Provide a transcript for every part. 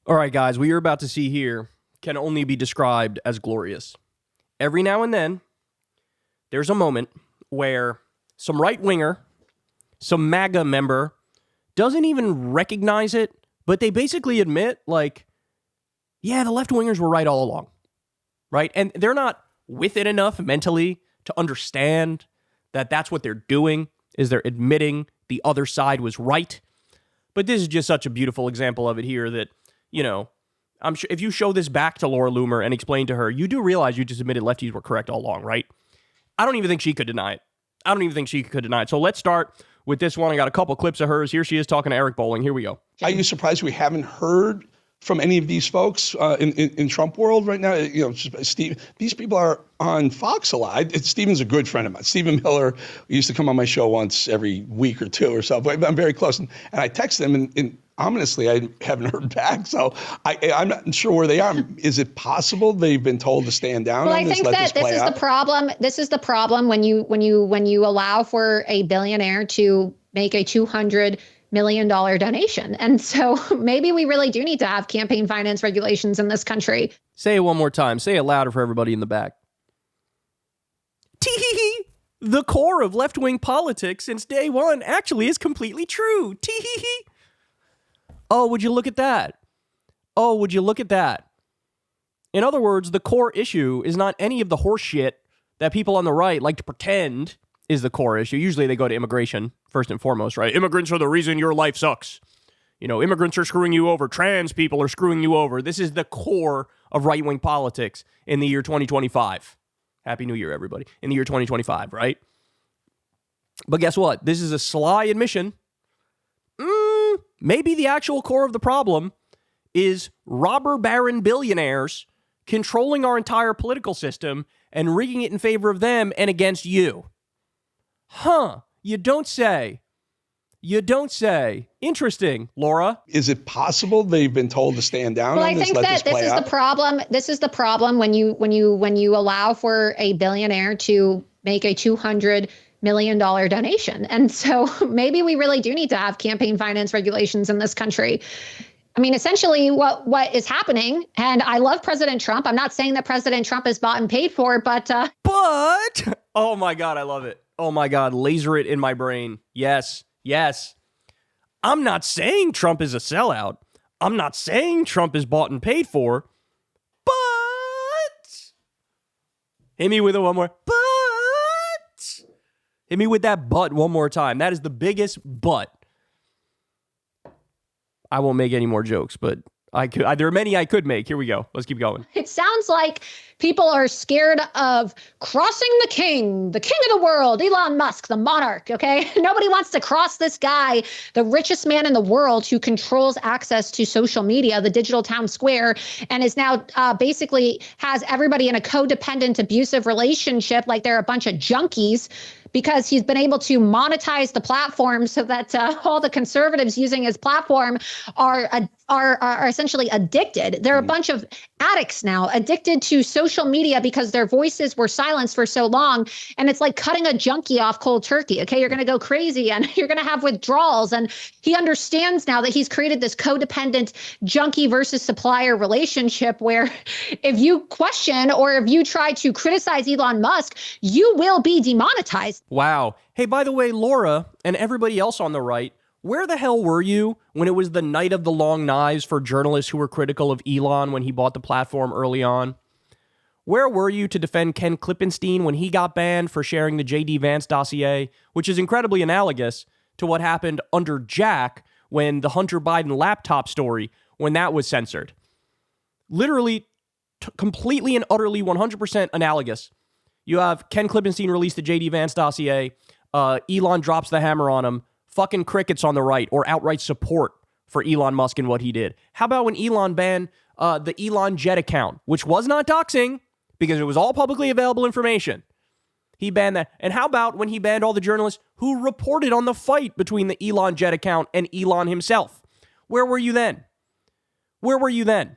All right, guys, what you're about to see here can only be described as glorious. Every now and then, there's a moment where some right-winger, some MAGA member, doesn't even recognize it, but they basically admit, like, yeah, the left-wingers were right all along, right? And they're not with it enough mentally to understand that that's what they're doing, is they're admitting the other side was right. But this is just such a beautiful example of it here that, you know, I'm sure if you show this back to Laura Loomer and explain to her, you do realize you just admitted lefties were correct all along, right? I don't even think she could deny it. So let's start with this one. I got a couple clips of hers. Here she is talking to Eric Bolling. Here we go. Are you surprised we haven't heard from any of these folks in Trump world right now? You know, Steve, these people are on Fox a lot. Steven's a good friend of mine. Stephen Miller used to come on my show once every week or two or so. But I'm very close. And I text them, and ominously, I haven't heard back. So I'm not sure where they are. Is it possible they've been told to stand down? Well, I think that this is the problem. This is the problem when you allow for a billionaire to make a $200 million donation. And so maybe we really do need to have campaign finance regulations in this country. Say it one more time. Say it louder for everybody in the back. Tee-hee-hee. The core of left-wing politics since day one actually is completely true. Tee-hee-hee. Oh, would you look at that? Oh, would you look at that? In other words, the core issue is not any of the horse shit that people on the right like to pretend is the core issue. Usually they go to immigration first and foremost, right? Immigrants are the reason your life sucks. You know, immigrants are screwing you over. Trans people are screwing you over. This is the core of right-wing politics in the year 2025. Happy New Year, everybody. In the year 2025, right? But guess what? This is a sly admission. Maybe the actual core of the problem is robber baron billionaires controlling our entire political system and rigging it in favor of them and against you. Huh. You don't say. You don't say. Interesting, Laura. Is it possible they've been told to stand down? Well, I think that this is the problem. This is the problem when you allow for a billionaire to make a $200 million donation. And so maybe we really do need to have campaign finance regulations in this country. I mean, essentially what is happening, and I love President Trump. I'm not saying that President Trump is bought and paid for, but oh my God, I love it. Oh my God, laser it in my brain. Yes. I'm not saying Trump is a sellout. I'm not saying Trump is bought and paid for, but hit me with it one more. But hit me with that but one more time. That is the biggest but. I won't make any more jokes, but there are many I could make. Here we go. Let's keep going. It sounds like people are scared of crossing the king of the world, Elon Musk, the monarch, okay? Nobody wants to cross this guy, the richest man in the world who controls access to social media, the digital town square, and is now basically has everybody in a codependent, abusive relationship like they're a bunch of junkies, because he's been able to monetize the platform so that all the conservatives using his platform are essentially addicted. They're a bunch of addicts now, addicted to social media because their voices were silenced for so long. And it's like cutting a junkie off cold turkey. Okay, you're going to go crazy and you're going to have withdrawals. And he understands now that he's created this codependent junkie versus supplier relationship where if you question or if you try to criticize Elon Musk, you will be demonetized. Wow. Hey, by the way, Laura and everybody else on the right, where the hell were you when it was the night of the long knives for journalists who were critical of Elon when he bought the platform early on? Where were you to defend Ken Klippenstein when he got banned for sharing the J.D. Vance dossier, which is incredibly analogous to what happened under Jack when the Hunter Biden laptop story, when that was censored? Literally, completely and utterly 100% analogous. You have Ken Klippenstein release the J.D. Vance dossier. Elon drops the hammer on him. Fucking crickets on the right, or outright support for Elon Musk and what he did. How about when Elon banned the Elon Jet account, which was not doxing because it was all publicly available information. He banned that. And how about when he banned all the journalists who reported on the fight between the Elon Jet account and Elon himself? Where were you then? Where were you then?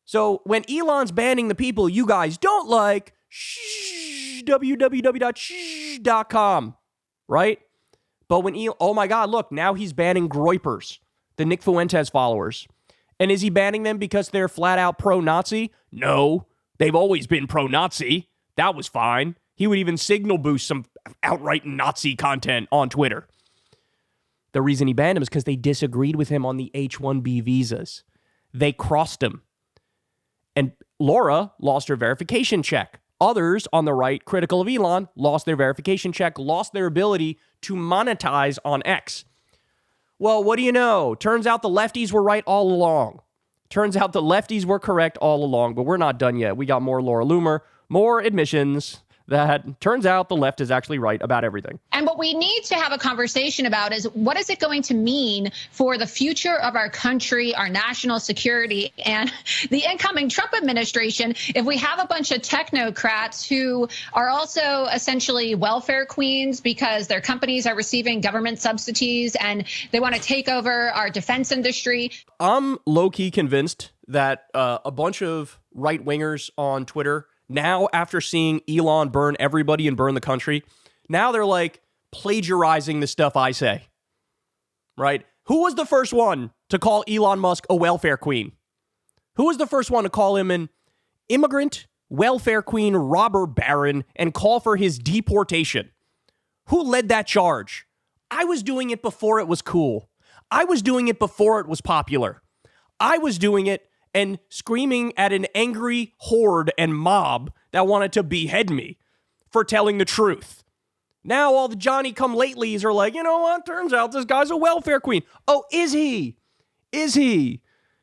So when Elon's banning the people you guys don't like, www.shh.com, right? But when oh my God, look, now he's banning Groypers, the Nick Fuentes followers. And is he banning them because they're flat out pro-Nazi? No, they've always been pro-Nazi. That was fine. He would even signal boost some outright Nazi content on Twitter. The reason he banned him is because they disagreed with him on the H-1B visas. They crossed him. And Laura lost her verification check. Others on the right, critical of Elon, lost their verification check, lost their ability to monetize on X. Well, what do you know? Turns out the lefties were right all along. Turns out the lefties were correct all along, but we're not done yet. We got more Laura Loomer, more admissions that turns out the left is actually right about everything. And what we need to have a conversation about is what is it going to mean for the future of our country, our national security, and the incoming Trump administration if we have a bunch of technocrats who are also essentially welfare queens because their companies are receiving government subsidies and they want to take over our defense industry. I'm low-key convinced that a bunch of right-wingers on Twitter now, after seeing Elon burn everybody and burn the country, now they're like plagiarizing the stuff I say, right? Who was the first one to call Elon Musk a welfare queen? Who was the first one to call him an immigrant, welfare queen, robber baron, and call for his deportation? Who led that charge? I was doing it before it was cool. I was doing it before it was popular. I was doing it and screaming at an angry horde and mob that wanted to behead me for telling the truth. Now all the Johnny-come-latelys are like, you know what? Turns out this guy's a welfare queen. Oh, is he? Is he?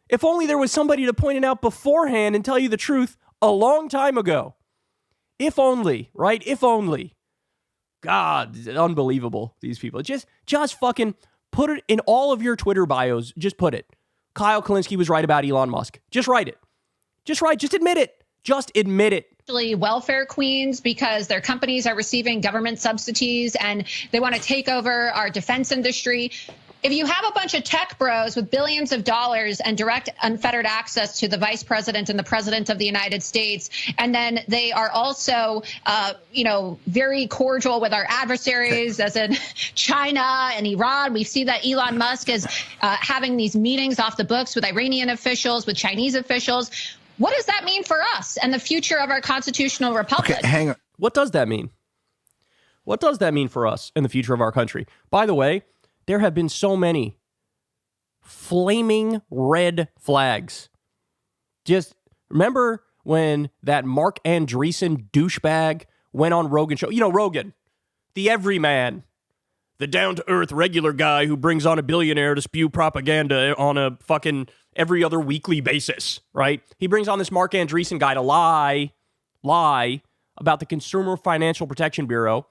If only there was somebody to point it out beforehand and tell you the truth a long time ago. If only, right? If only. God, unbelievable, these people. Just fucking put it in all of your Twitter bios. Just put it. Kyle Kulinski was right about Elon Musk. Just write it. Just admit it. Just admit it. Welfare queens because their companies are receiving government subsidies and they want to take over our defense industry. If you have a bunch of tech bros with billions of dollars and direct unfettered access to the vice president and the president of the United States, and then they are also, very cordial with our adversaries, as in China and Iran. We see that Elon Musk is having these meetings off the books with Iranian officials, with Chinese officials. What does that mean for us and the future of our constitutional republic? Okay, hang on. What does that mean? What does that mean for us and the future of our country? By the way, there have been so many flaming red flags. Just remember when that Mark Andreessen douchebag went on Rogan's show? You know, Rogan, the everyman, the down-to-earth regular guy who brings on a billionaire to spew propaganda on a fucking every other weekly basis, right? He brings on this Mark Andreessen guy to lie about the Consumer Financial Protection Bureau.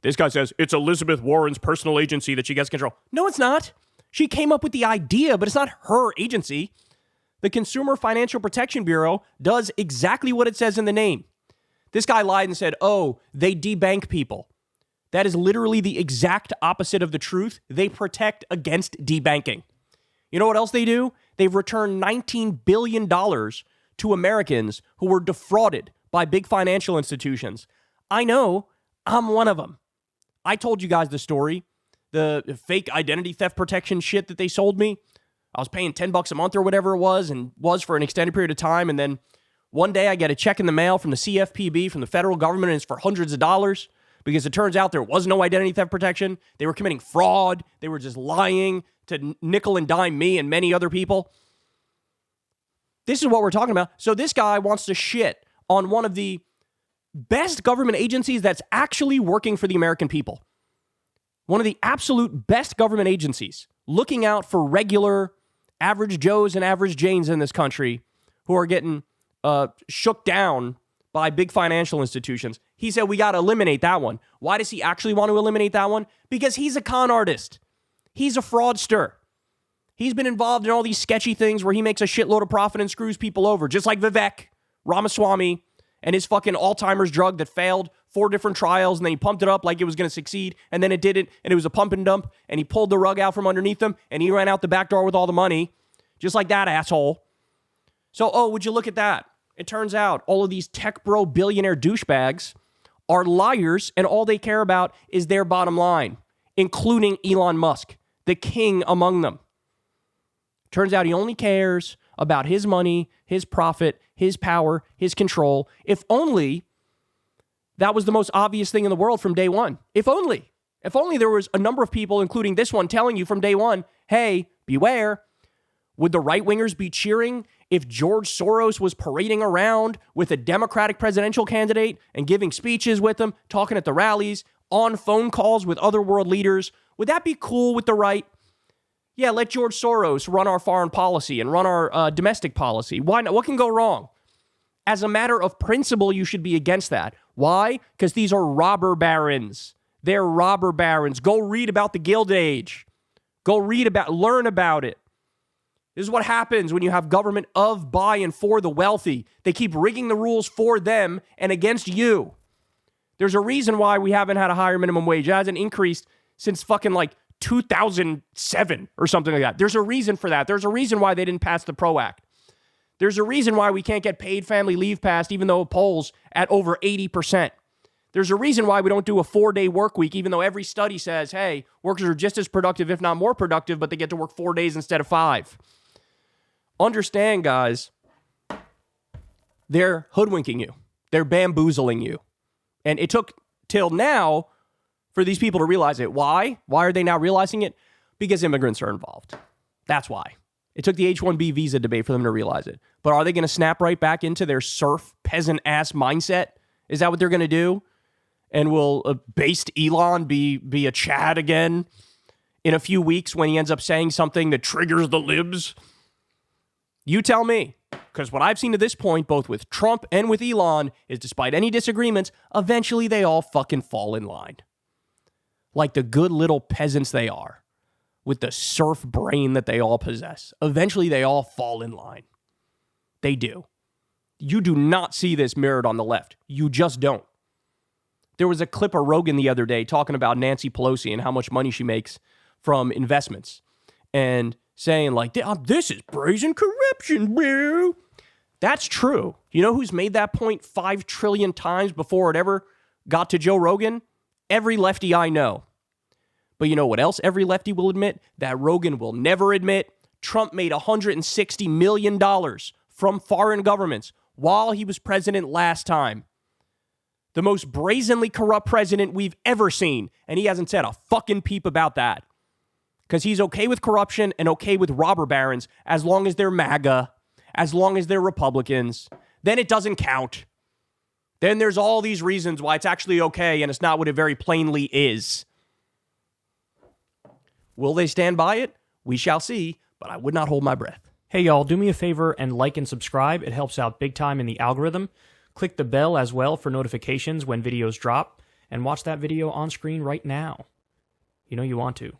This guy says, it's Elizabeth Warren's personal agency that she gets control. No, it's not. She came up with the idea, but it's not her agency. The Consumer Financial Protection Bureau does exactly what it says in the name. This guy lied and said, oh, they debank people. That is literally the exact opposite of the truth. They protect against debanking. You know what else they do? They've returned $19 billion to Americans who were defrauded by big financial institutions. I know, I'm one of them. I told you guys the story, the fake identity theft protection shit that they sold me. I was paying $10 a month or whatever it was, and was for an extended period of time. And then one day I get a check in the mail from the CFPB, from the federal government, and it's for hundreds of dollars because it turns out there was no identity theft protection. They were committing fraud. They were just lying to nickel and dime me and many other people. This is what we're talking about. So this guy wants to shit on one of the best government agencies that's actually working for the American people. One of the absolute best government agencies looking out for regular average Joes and average Janes in this country who are getting shook down by big financial institutions. He said, we got to eliminate that one. Why does he actually want to eliminate that one? Because he's a con artist. He's a fraudster. He's been involved in all these sketchy things where he makes a shitload of profit and screws people over, just like Vivek Ramaswamy and his fucking Alzheimer's drug that failed 4 different trials, and then he pumped it up like it was going to succeed, and then it didn't, and it was a pump and dump, and he pulled the rug out from underneath him, and he ran out the back door with all the money, just like that asshole. So, would you look at that? It turns out all of these tech bro billionaire douchebags are liars, and all they care about is their bottom line, including Elon Musk, the king among them. Turns out he only cares about his money, his profit, his power, his control. If only that was the most obvious thing in the world from day one. If only there was a number of people, including this one, telling you from day one, hey, beware. Would the right-wingers be cheering if George Soros was parading around with a Democratic presidential candidate and giving speeches with them, talking at the rallies, on phone calls with other world leaders? Would that be cool with the right? Yeah, let George Soros run our foreign policy and run our domestic policy. Why not? What can go wrong? As a matter of principle, you should be against that. Why? Because these are robber barons. They're robber barons. Go read about the Gilded Age. Learn about it. This is what happens when you have government of, by, and for the wealthy. They keep rigging the rules for them and against you. There's a reason why we haven't had a higher minimum wage. It hasn't increased since fucking like 2007 or something like that. There's a reason for that. There's a reason why they didn't pass the PRO Act. There's a reason why we can't get paid family leave passed, even though it polls at over 80%. There's a reason why we don't do a 4-day work week, even though every study says, hey, workers are just as productive, if not more productive, but they get to work 4 days instead of 5. Understand, guys, they're hoodwinking you. They're bamboozling you. And it took till now for these people to realize it. Why? Why are they now realizing it? Because immigrants are involved. That's why. It took the H-1B visa debate for them to realize it. But are they going to snap right back into their serf, peasant-ass mindset? Is that what they're going to do? And will based Elon be a Chad again in a few weeks when he ends up saying something that triggers the libs? You tell me. Because what I've seen to this point, both with Trump and with Elon, is despite any disagreements, eventually they all fucking fall in line. Like the good little peasants they are, with the serf brain that they all possess. Eventually they all fall in line. They do. You do not see this mirrored on the left. You just don't. There was a clip of Rogan the other day talking about Nancy Pelosi and how much money she makes from investments. And saying like, this is brazen corruption, bro. That's true. You know who's made that point 5 trillion times before it ever got to Joe Rogan? Every lefty I know. But you know what else every lefty will admit? That Rogan will never admit. Trump made $160 million from foreign governments while he was president last time. The most brazenly corrupt president we've ever seen. And he hasn't said a fucking peep about that. Because he's okay with corruption and okay with robber barons as long as they're MAGA, as long as they're Republicans. Then it doesn't count. Then there's all these reasons why it's actually okay and it's not what it very plainly is. Will they stand by it? We shall see, but I would not hold my breath. Hey y'all, do me a favor and like and subscribe. It helps out big time in the algorithm. Click the bell as well for notifications when videos drop, and watch that video on screen right now. You know you want to.